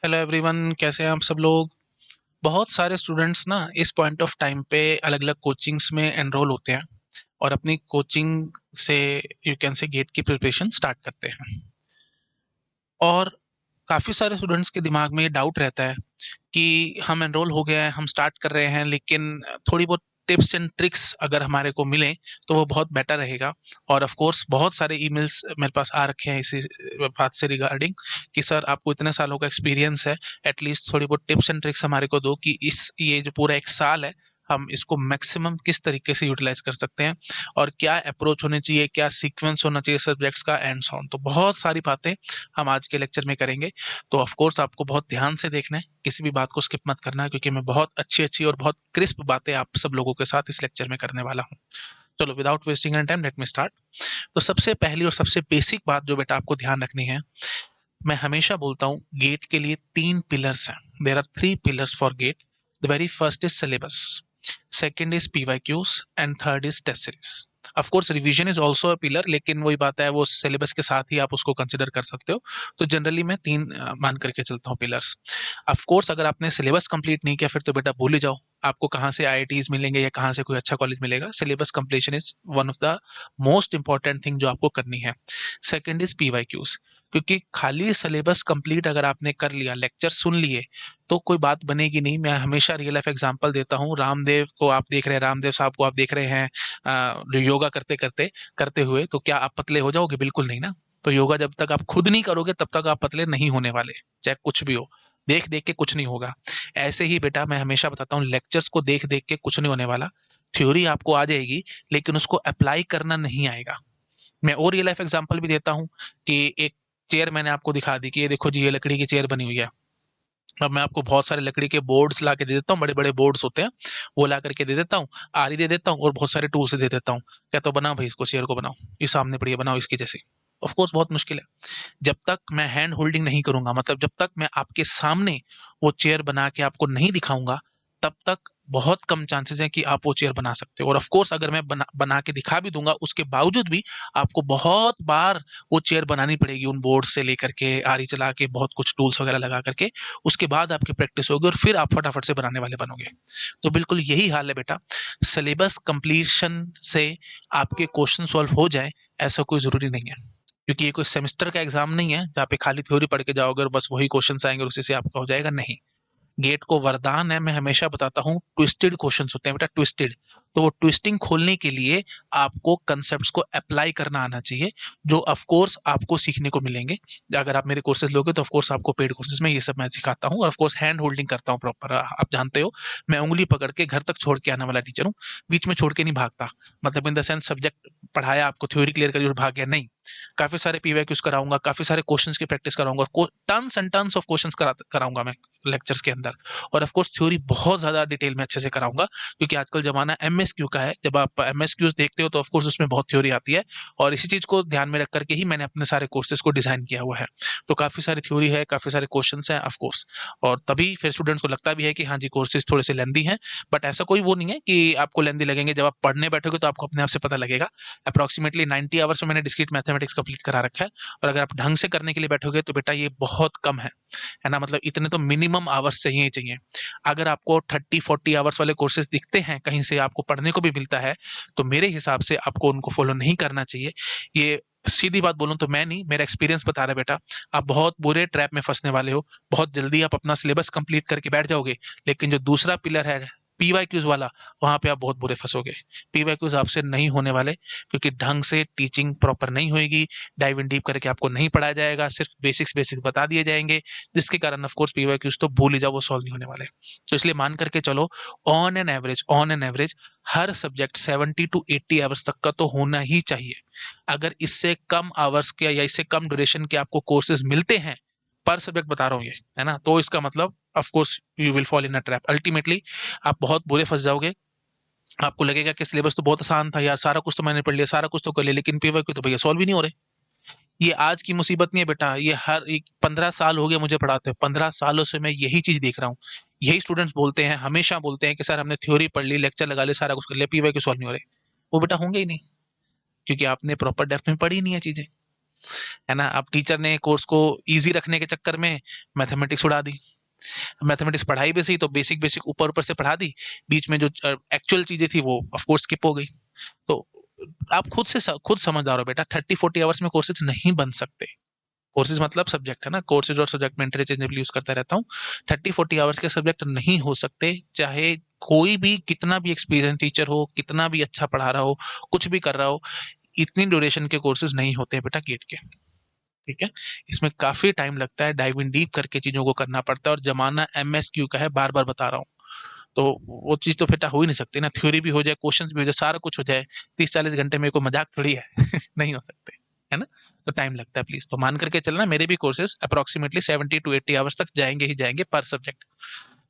Hello everyone, कैसे हैं आप सब लोग। बहुत सारे स्टूडेंट्स ना इस पॉइंट ऑफ टाइम पे अलग अलग कोचिंग्स में एनरोल होते हैं और अपनी कोचिंग से यू कैन से गेट की प्रिपरेशन स्टार्ट करते हैं। और काफ़ी सारे स्टूडेंट्स के दिमाग में ये डाउट रहता है कि हम एनरोल हो गए हैं, हम स्टार्ट कर रहे हैं, लेकिन थोड़ी बहुत टिप्स एंड ट्रिक्स अगर हमारे को मिलें तो वो बहुत बेटर रहेगा। और ऑफ कोर्स बहुत सारे ईमेल्स मेरे पास आ रखे हैं इसी बात से रिगार्डिंग कि सर आपको इतने सालों का एक्सपीरियंस है, एटलीस्ट थोड़ी बहुत टिप्स एंड ट्रिक्स हमारे को दो कि इस ये जो पूरा एक साल है हम इसको मैक्सिमम किस तरीके से यूटिलाइज कर सकते हैं और क्या अप्रोच होनी चाहिए, क्या सीक्वेंस होना चाहिए सब्जेक्ट्स का एंड सो ऑन। तो बहुत सारी बातें हम आज के लेक्चर में करेंगे। तो ऑफ कोर्स आपको बहुत ध्यान से देखना है, किसी भी बात को स्किप मत करना, क्योंकि मैं बहुत अच्छी-अच्छी और बहुत क्रिस्प बातें आप सब लोगों के साथ इस लेक्चर में करने वाला हूँ। चलो without wasting any time let me start. तो सबसे पहली और सबसे बेसिक बात जो बेटा आपको ध्यान रखनी है, मैं हमेशा बोलता हूँ गेट के लिए 3 पिलर्स हैं। There are 3 pillars for GATE. The very first is syllabus, second is PYQs and third is test series. Of course revision is also a pillar, लेकिन वही बात है वो सिलेबस के साथ ही आप उसको कंसीडर कर सकते हो। तो जनरली मैं 3 मान करके चलता हूँ पिलर्स। ऑफ कोर्स अगर आपने सिलेबस कंप्लीट नहीं किया फिर तो बेटा भूल ही जाओ, आपको कहाँ से आईआईटीज मिलेंगे या कहाँ से कोई अच्छा कॉलेज मिलेगा। Syllabus completion is one of the most important thing जो आपको करनी है। सेकंड इज पीवाईक्यूज, क्योंकि खाली सिलेबस कंप्लीट अगर आपने कर लिया, लेक्चर सुन लिए, तो कोई बात बनेगी नहीं। मैं हमेशा रियल लाइफ एग्जांपल देता हूँ। रामदेव को आप देख रहे हैं, रामदेव साहब को आप देख रहे हैं योगा करते करते करते हुए, तो क्या आप पतले हो जाओगे? बिल्कुल नहीं ना। तो योगा जब तक आप खुद नहीं करोगे तब तक आप पतले नहीं होने वाले, चाहे कुछ भी हो। देख देख के कुछ नहीं होगा। ऐसे ही बेटा मैं हमेशा बताता हूँ, लेक्चर्स को देख देख के कुछ नहीं होने वाला। थ्योरी आपको आ जाएगी लेकिन उसको अप्लाई करना नहीं आएगा। मैं और रियल लाइफ एग्जांपल भी देता हूँ कि एक चेयर मैंने आपको दिखा दी कि ये देखो जी, ये लकड़ी की चेयर बनी हुई है। अब मैं आपको बहुत सारे लकड़ी के बोर्ड्स ला के दे देता हूँ, बड़े-बड़े बोर्ड्स होते हैं, वो ला करके दे देता हूँ, आरी दे देता हूँ और बहुत सारे टूल्स दे देता हूँ। कहता हूँ बनाओ भई इसको, चेयर को बनाओ, ये सामने पड़ी है, बनाओ इसकी जैसी। ऑफ कोर्स बहुत मुश्किल है। जब तक मैं हैंड होल्डिंग नहीं करूँगा, मतलब जब तक मैं आपके सामने वो चेयर बना के आपको नहीं दिखाऊँगा, तब तक बहुत कम चांसेस हैं कि आप वो चेयर बना सकते हो। और ऑफ कोर्स अगर मैं बना बना के दिखा भी दूँगा, उसके बावजूद भी आपको बहुत बार वो चेयर बनानी पड़ेगी, उन बोर्ड से लेकर के, आरी चला के, बहुत कुछ टूल्स वगैरह लगा करके। उसके बाद आपकी प्रैक्टिस होगी और फिर आप फटाफट से बनाने वाले बनोगे। तो बिल्कुल यही हाल है बेटा। सिलेबस कंप्लीशन से आपके क्वेश्चन सॉल्व हो जाए, ऐसा कोई ज़रूरी नहीं है। क्योंकि ये कोई सेमेस्टर का एग्ज़ाम नहीं है, जहाँ पे खाली थ्योरी पढ़ के जाओगे और बस वही क्वेश्चन्स आएँगे और उसी से आपका हो जाएगा, नहीं। गेट को वरदान है, मैं हमेशा बताता हूँ, ट्विस्टेड क्वेश्चंस होते हैं बेटा, ट्विस्टेड। तो वो ट्विस्टिंग खोलने के लिए आपको कंसेप्ट्स को अप्लाई करना आना चाहिए, जो ऑफ कोर्स आपको सीखने को मिलेंगे। अगर आप मेरे कोर्सेज लोगे तो ऑफ कोर्स आपको पेड कोर्सेज में ये सब मैं सिखाता हूँ और ऑफ कोर्स हैंड होल्डिंग करता हूँ प्रॉपर। आप जानते हो मैं उंगली पकड़ के घर तक छोड़ के आने वाला टीचर हूँ, बीच में छोड़ के नहीं भागता। मतलब इन द सेंस सब्जेक्ट पढ़ाया, आपको थ्योरी क्लियर करी और भाग गया, नहीं। काफी सारे पीवाईक्यूज कराऊंगा, काफी सारे क्वेश्चंस की प्रैक्टिस कराऊंगा, tons and tons of questions कराऊंगा मैं लेक्चर्स के अंदर। और ऑफ कोर्स थ्योरी बहुत ज़्यादा डिटेल में अच्छे से कराऊंगा, क्योंकि आजकल ज़माना एमएसक्यू का है। जब आप एमएसक्यूज देखते हो तो ऑफ कोर्स उसमें बहुत थ्योरी आती है, और इसी चीज़ को ध्यान में रख करके ही मैंने अपने सारे कोर्सेज को डिज़ाइन किया हुआ है। तो काफ़ी सारी थ्योरी है, काफ़ी सारे क्वेश्चंस हैं ऑफ कोर्स। और तभी फिर स्टूडेंट्स को लगता भी है कि हाँ जी कोर्सेज थोड़े से लेंदी हैं, बट ऐसा कोई वो नहीं है कि आपको लेंदी लगेंगे। जब आप पढ़ने बैठोगे तो आपको अपने आप से पता लगेगा। अप्रॉक्सीमेटली 90 आवर्स में मैंने डिस्क्रीट मैथमेटिक्स कंप्लीट करा रखा है, और अगर आप ढंग से करने के लिए बैठोगे तो बेटा ये बहुत कम है ना। मतलब इतने तो मिनिमम आवर्स चाहिए ही चाहिए। अगर आपको 30-40 आवर्स वाले कोर्सेज दिखते हैं कहीं से, आपको पढ़ने को भी मिलता है, तो मेरे हिसाब से आपको उनको फॉलो नहीं करना चाहिए। ये सीधी बात बोलूँ तो मैं नहीं, मेरा एक्सपीरियंस बता रहा है बेटा। आप बहुत बुरे ट्रैप में फंसने वाले हो। बहुत जल्दी आप अपना सिलेबस कंप्लीट करके बैठ जाओगे, लेकिन जो दूसरा पिलर है पीवाईक्यूज वाला, वहां पे आप बहुत बुरे फंसोगे। पीवाईक्यूज आपसे नहीं होने वाले, क्योंकि ढंग से टीचिंग प्रॉपर नहीं होगी, डाइव इन डीप करके आपको नहीं पढ़ाया जाएगा, सिर्फ बेसिक्स बेसिक्स बता दिए जाएंगे, जिसके कारण ऑफ कोर्स पीवाईक्यूज तो भूल ही जाओ, वो सॉल्व नहीं होने वाले। तो इसलिए मान करके चलो, on an average her subject 70 to 80 hours तक का तो होना ही चाहिए। अगर इससे कम आवर्स के या इससे कम ड्यूरेशन के आपको कोर्सेज मिलते हैं, पर सब्जेक्ट बता रहा हूँ ये, है ना, तो इसका मतलब of course you will fall in a trap. Ultimately आप बहुत बुरे फंस जाओगे। आपको लगेगा कि सिलेबस तो बहुत आसान था यार, सारा कुछ तो मैंने पढ़ लिया, सारा कुछ तो कर लिया, लेकिन पीवाईक्यू तो भैया सॉल्व ही नहीं हो रहे। ये आज की मुसीबत नहीं है बेटा, ये हर एक 15 साल हो गए मुझे पढ़ाते हैं, 15 सालों से मैं यही चीज देख रहा हूँ। यही स्टूडेंट्स बोलते हैं, हमेशा बोलते हैं कि सर हमने थ्योरी पढ़ ली, लेक्चर लगा ले, सारा कुछ कर लिया, पीवाईक्यू सॉल्व नहीं हो रहे। वो बेटा होंगे ही नहीं, क्योंकि आपने प्रॉपर डेप्थ में पढ़ी नहीं है चीजें। है ना। अब टीचर ने कोर्स को ईज़ी रखने के चक्कर में मैथमेटिक्स उड़ा दी। मैथमेटिक्स पढ़ाई भी सही तो बेसिक ऊपर-ऊपर से पढ़ा दी, बीच में जो एक्चुअल चीज़ें थी वो ऑफ कोर्स स्किप हो गई। तो आप खुद समझदार हो बेटा, 30-40 आवर्स में कोर्सेज़ नहीं बन सकते। कोर्सेज़ मतलब सब्जेक्ट है ना, कोर्सेज़ और सब्जेक्ट में इंटरचेंजेबली यूज़ करता रहता हूँ। 30-40 आवर्स के सब्जेक्ट नहीं हो सकते, चाहे कोई भी कितना भी एक्सपीरियंस टीचर हो, कितना भी अच्छा पढ़ा रहा हो, कुछ भी कर रहा हो, इतनी ड्यूरेशन के कोर्सेज़ नहीं होते हैं बेटा गेट के। ठीक है? इसमें काफ़ी टाइम लगता है, डाइव इन डीप करके चीज़ों को करना पड़ता है और ज़माना एमएसक्यू का है, बार-बार बता रहा हूँ। तो वो चीज़ तो बेटा हो ही नहीं सकती ना, थ्योरी भी हो जाए, क्वेश्चंस भी हो जाए, सारा कुछ हो जाए, 30-40 घंटे में कोई मज़ाक थोड़ी है, नहीं हो सकते, है ना? तो टाइम लगता है प्लीज़, तो मान कर के चलना मेरे भी कोर्सेज़ अप्रॉक्सिमेटली 70 टू 80 आवर्स तक जाएँगे ही जाएँगे पर सब्जेक्ट।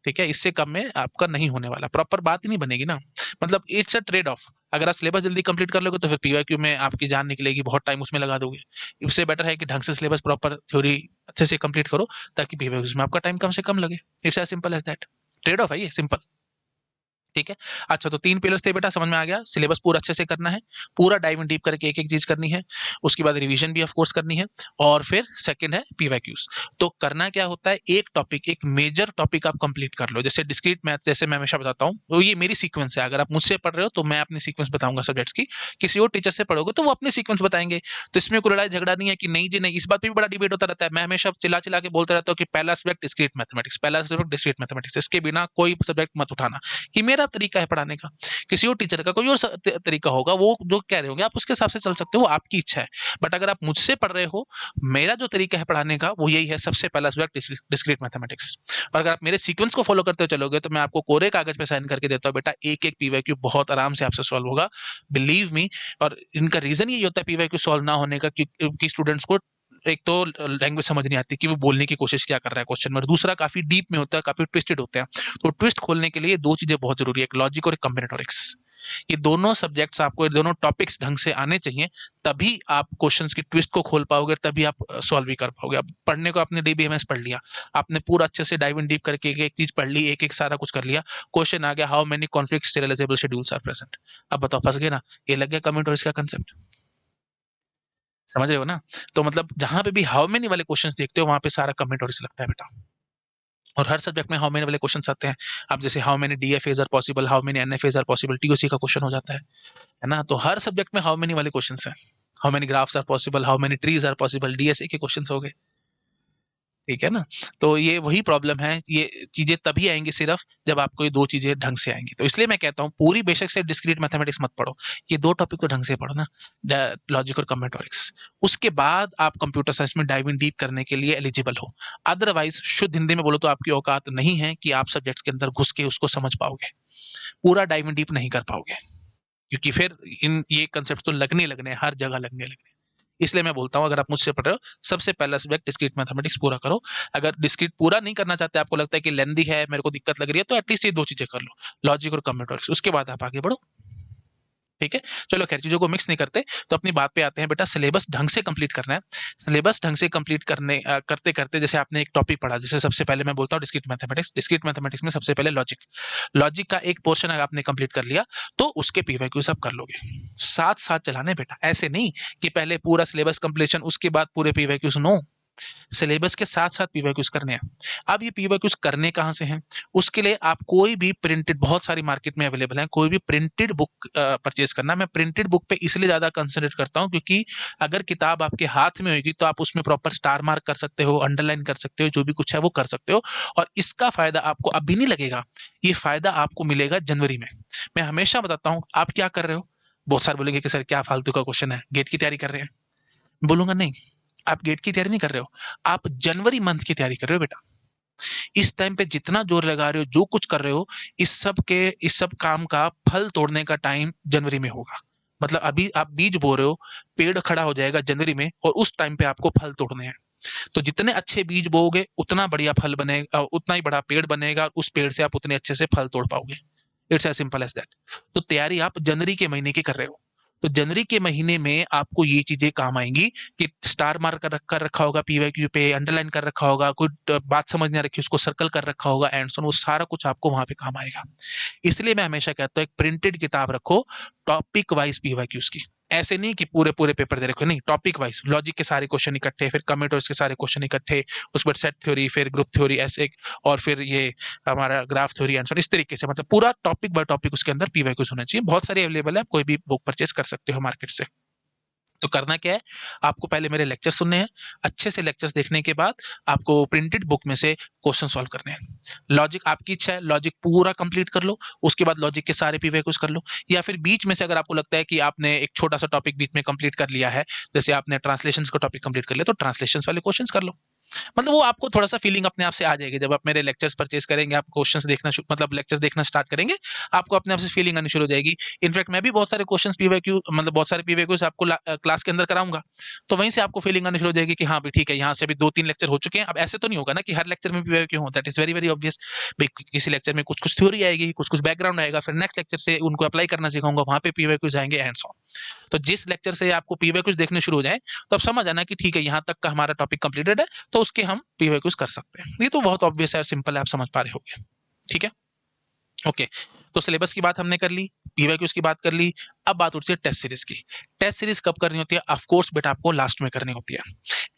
ठीक है? इससे कम में आपका नहीं होने वाला, प्रॉपर बात ही नहीं बनेगी ना। मतलब इट्स अ ट्रेड ऑफ, अगर आप सिलेबस जल्दी कंप्लीट कर लोगे तो फिर पीवाईक्यू में आपकी जान निकलेगी, बहुत टाइम उसमें लगा दोगे। इससे बेटर है कि ढंग से सिलेबस प्रॉपर थ्योरी अच्छे से कंप्लीट करो, ताकि पीवाईक्यूज़ में आपका टाइम कम से कम लगे। It's as simple as that. Trade off है ये, सिंपल। ठीक है? अच्छा, तो 3 पिलर्स थे बेटा, समझ में आ गया। सिलेबस पूरा अच्छे से करना है, पूरा डाइव इन डीप करके एक-एक चीज़ करनी है, उसके बाद रिवीजन भी ऑफ कोर्स करनी है और फिर सेकंड है पीवाईक्यूज़। तो करना क्या होता है, एक टॉपिक, एक मेजर टॉपिक आप कंप्लीट कर लो। जैसे डिस्क्रीट मैथ, जैसे मैं हमेशा बताता हूँ, तो ये मेरी सीक्वेंस है। अगर आप मुझसे पढ़ रहे हो तो मैं अपनी सीक्वेंस बताऊँगा सब्जेक्ट्स की, किसी और टीचर से पढ़ोगे तो वो अपनी सीक्वेंस बताएँगे। तो इसमें कोई लड़ाई-झगड़ा नहीं है कि नहीं जी नहीं, इस बात पे भी बड़ा डिबेट होता रहता है। मैं हमेशा चिल्ला-चिल्ला के बोलता रहता हूँ कि पहला सब्जेक्ट डिस्क्रीट मैथमेटिक्स, पहला सब्जेक्ट डिस्क्रीट मैथमेटिक्स, इसके बिना कोई सब्जेक्ट मत उठाना। ये मेरा तरीका है पढ़ाने का। किसी और टीचर का कोई और तरीका होगा, वो जो कह रहे होंगे आप उसके हिसाब से चल सकते हो, वो आपकी इच्छा है। बट अगर आप मुझसे पढ़ रहे हो, मेरा जो तरीका है पढ़ाने का वो यही है, सबसे पहला सब्जेक्ट डिस्क्रीट मैथमेटिक्स। और अगर आप मेरे सीक्वेंस को फॉलो करते चलोगे तो मैं आपको कोरे कागज पे साइन करके देता हूँ बेटा, एक एक पीवाईक्यू बहुत आराम से आपसे सॉल्व होगा, बिलीव मी। और इनका रीजन यही होता है पीवाईक्यू सॉल्व ना होने का, कि स्टूडेंट्स को एक तो लैंग्वेज समझ नहीं आती कि वो बोलने की कोशिश क्या कर रहा है क्वेश्चन में, और दूसरा काफी डीप में होता है, काफी ट्विस्टेड होते हैं। तो ट्विस्ट खोलने के लिए दो चीजें बहुत जरूरी है, एक लॉजिक और एक कॉम्बिनेटोरिक्स। ये दोनों सब्जेक्ट्स आपको, ये दोनों टॉपिक्स ढंग से आने चाहिए, तभी आप क्वेश्चंस की ट्विस्ट को खोल पाओगे, तभी आप सॉल्व भी कर पाओगे। अब पढ़ने को आपने डीबीएमएस पढ़ लिया, आपने पूरा अच्छे से डाइव इन डीप करके एक एक चीज पढ़ ली, एक एक सारा कुछ कर लिया, क्वेश्चन आ गया how many conflict serializable schedules are present. अब बताओ फंस गए ना, ये लग गया कमेंट और इसका कंसेप्ट, समझ रहे हो ना। तो मतलब जहां पे भी हाउ मेनी वाले क्वेश्चंस देखते हो वहां पे सारा कमेंट और इसे लगता है बेटा। और हर सब्जेक्ट में हाउ मेनी वाले क्वेश्चंस आते हैं। अब जैसे how many DFS are possible, how many NFS are possible, TOC का क्वेश्चन हो जाता है ना। तो हर सब्जेक्ट में हाउ मेनी वाले क्वेश्चंस हैं। How many graphs are possible, how many trees are possible, DSA के क्वेश्चंस हो गए। ठीक है ना। तो ये वही प्रॉब्लम है, ये चीजें तभी आएंगी सिर्फ जब आपको ये दो चीजें ढंग से आएंगी। तो इसलिए मैं कहता हूँ पूरी बेशक से डिस्क्रीट मैथमेटिक्स मत पढ़ो, ये दो टॉपिक तो ढंग से पढ़ो ना, लॉजिक और कॉम्बिनेटोरिक्स। उसके बाद आप कंप्यूटर साइंस में डाइव इन डीप करने के लिए एलिजिबल हो। अदरवाइज शुद्ध हिंदी में बोलो तो आपकी औकात नहीं है कि आप सब्जेक्ट्स के अंदर घुस के उसको समझ पाओगे, पूरा डाइव इन डीप नहीं कर पाओगे, क्योंकि फिर इन ये कंसेप्ट तो लगने हर जगह लगने। इसलिए मैं बोलता हूँ अगर आप मुझसे पढ़ रहे हो, सबसे पहला सब्जेक्ट डिस्क्रीट मैथमेटिक्स पूरा करो। अगर डिस्क्रीट पूरा नहीं करना चाहते, आपको लगता है कि लेंदी है, मेरे को दिक्कत लग रही है, तो एटलीस्ट ये दो चीजें कर लो, लॉजिक और कॉम्बिनेटोरिक्स, उसके बाद आप आगे बढ़ो। ठीक है, चलो खैर चीजों को मिक्स नहीं करते, तो अपनी बात पे आते हैं बेटा। सिलेबस ढंग से कंप्लीट करना है। सिलेबस ढंग से कंप्लीट करते करते जैसे आपने एक टॉपिक पढ़ा, जैसे सबसे पहले मैं बोलता हूँ डिस्क्रीट मैथमेटिक्स में सबसे पहले लॉजिक, लॉजिक का एक पोर्शन अगर आपने कंप्लीट कर लिया तो उसके पीवाईक्यूज आप कर लोगे। साथ साथ चलाने बेटा, ऐसे नहीं कि पहले पूरा सिलेबस कंप्लीशन उसके बाद पूरे पीवाईक्यूज, नो। सिलेबस के साथ साथ पीवाईक्यूज करने हैं। अब ये पीवाईक्यूज करने कहाँ से हैं, उसके लिए आप कोई भी प्रिंटेड, बहुत सारी मार्केट में अवेलेबल है, कोई भी प्रिंटेड बुक परचेज करना। मैं प्रिंटेड बुक पे इसलिए ज्यादा कंसंट्रेट करता हूँ क्योंकि अगर किताब आपके हाथ में होगी तो आप उसमें प्रॉपर स्टार मार्क कर सकते हो, अंडरलाइन कर सकते हो, जो भी कुछ है वो कर सकते हो। और इसका फायदा आपको अभी नहीं लगेगा, ये फायदा आपको मिलेगा जनवरी में। मैं हमेशा बताता हूँ, आप क्या कर रहे हो, बहुत सारे बोलेंगे कि सर क्या फालतू का क्वेश्चन है, गेट की तैयारी कर रहे हैं। बोलूंगा नहीं, आप गेट की तैयारी नहीं कर रहे हो, आप जनवरी मंथ की तैयारी कर रहे हो बेटा। इस टाइम पे जितना जोर लगा रहे हो, जो कुछ कर रहे हो, इस सब काम का फल तोड़ने का टाइम जनवरी में होगा। मतलब अभी आप बीज बो रहे हो, पेड़ खड़ा हो जाएगा जनवरी में, और उस टाइम पे आपको फल तोड़ने हैं। तो जितने अच्छे बीज बोओगे उतना बढ़िया फल बनेगा, उतना ही बड़ा पेड़ बनेगा, और उस पेड़ से आप उतने अच्छे से फल तोड़ पाओगे। It's as simple as that. तो तैयारी आप जनवरी के महीने की कर रहे हो, तो जनवरी के महीने में आपको ये चीजें काम आएंगी कि स्टार मार्क कर रखा होगा पीवाईक्यू पे, अंडरलाइन कर रखा होगा, कोई बात समझ नहीं आ रखी उसको सर्कल कर रखा होगा, एंड सो वो सारा कुछ आपको वहां पे काम आएगा। इसलिए मैं हमेशा कहता हूँ एक प्रिंटेड किताब रखो टॉपिक वाइज पीवाईक्यूज की। ऐसे नहीं कि पूरे पूरे पेपर दे रखे, नहीं, टॉपिक वाइज लॉजिक के सारे क्वेश्चन इकट्ठे, फिर कम्यूटेटर्स के सारे क्वेश्चन इकट्ठे, उस पर सेट थ्योरी, फिर ग्रुप थ्योरी, ऐसे, और फिर ये हमारा ग्राफ थ्योरी आंसर, इस तरीके से, मतलब पूरा टॉपिक बाय टॉपिक उसके अंदर पीवाईक्यूज होना चाहिए। बहुत सारी अवेलेबल है, आप कोई भी बुक परचेस कर सकते हो मार्केट से। तो करना क्या है, आपको पहले मेरे लेक्चर सुनने हैं, अच्छे से लेक्चर्स देखने के बाद आपको प्रिंटेड बुक में से क्वेश्चन सॉल्व करने हैं। लॉजिक आपकी इच्छा है, लॉजिक पूरा कंप्लीट कर लो, उसके बाद लॉजिक के सारे पीवाईक्यूज कर लो, या फिर बीच में से अगर आपको लगता है कि आपने एक छोटा सा टॉपिक बीच में कंप्लीट कर लिया है, जैसे आपने ट्रांसलेशन का टॉपिक कंप्लीट कर लिया, तो ट्रांसलेशन वाले क्वेश्चन कर लो। मतलब वो आपको थोड़ा सा फीलिंग अपने आप से आ जाएगी, जब आप मेरे लेक्चर्स परचेज करेंगे, आप क्वेश्चंस देखना मतलब लेक्चर्स देखना स्टार्ट करेंगे, आपको अपने आप से फीलिंग आनी शुरू हो जाएगी। इनफैक्ट मैं भी बहुत सारे क्वेश्चंस पीवाईक्यू, मतलब बहुत सारे पीवाईक्यूज आपको क्लास के अंदर कराऊंगा, तो वहीं से आपको फीलिंग आनी शुरू हो जाएगी कि हाँ भी ठीक है, यहाँ से अभी 2-3 लेक्चर हो चुके हैं। अब ऐसे तो नहीं होगा ना कि हर लेक्चर में पीवाईक्यू हो, that is very very obvious. किसी लेक्चर में कुछ कुछ थ्योरी आएगी, कुछ कुछ बैकग्राउंड आएगा, फिर नेक्स्ट लेक्चर से उनको अप्लाई करना सिखाऊंगा, वहां पे पीवाईक्यूज आएंगे एंड सो ऑन। तो जिस लेक्चर से आपको पीवाईक्यूज देखने शुरू हो जाए, तो अब समझ आना कि ठीक है, यहाँ तक का हमारा टॉपिक कंप्लीटेड है, तो उसके हम पीवाईक्यूज कर सकते हैं। ये तो बहुत ऑब्वियस है और सिंपल है, आप समझ पा रहे होंगे। ठीक है, ओके। तो सिलेबस की बात हमने कर ली, पीवाईक्यूज की बात कर ली। अब बात उठती है टेस्ट सीरीज की। टेस्ट सीरीज कब करनी होती है? ऑफ कोर्स बेटा आपको लास्ट में करनी होती है।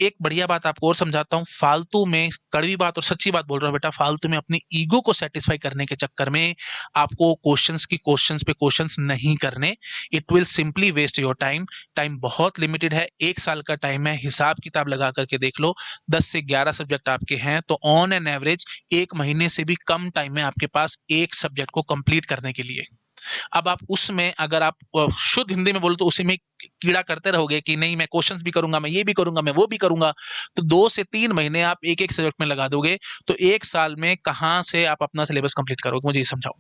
एक बढ़िया बात आपको और समझाता हूँ, फालतू में, कड़वी बात और सच्ची बात बोल रहा हूँ बेटा, फालतू में अपनी ईगो को सेटिस्फाई करने के चक्कर में आपको क्वेश्चंस पे क्वेश्चंस नहीं करने। It will simply waste your time. Time बहुत लिमिटेड है, 1 साल का टाइम है, हिसाब किताब लगा करके देख लो, 10 से 11 सब्जेक्ट आपके हैं, तो ऑन एन एवरेज 1 महीने से भी कम टाइम है आपके पास एक सब्जेक्ट को कंप्लीट करने के लिए। अब आप उसमें, अगर आप शुद्ध हिंदी में बोलो तो उसी में कीड़ा करते रहोगे कि नहीं मैं क्वेश्चंस भी करूंगा, मैं ये भी करूंगा, मैं वो भी करूंगा, तो 2 से 3 महीने आप एक एक सब्जेक्ट में लगा दोगे, तो 1 साल में कहां से आप अपना सिलेबस कंप्लीट करोगे? मुझे ये समझाओ।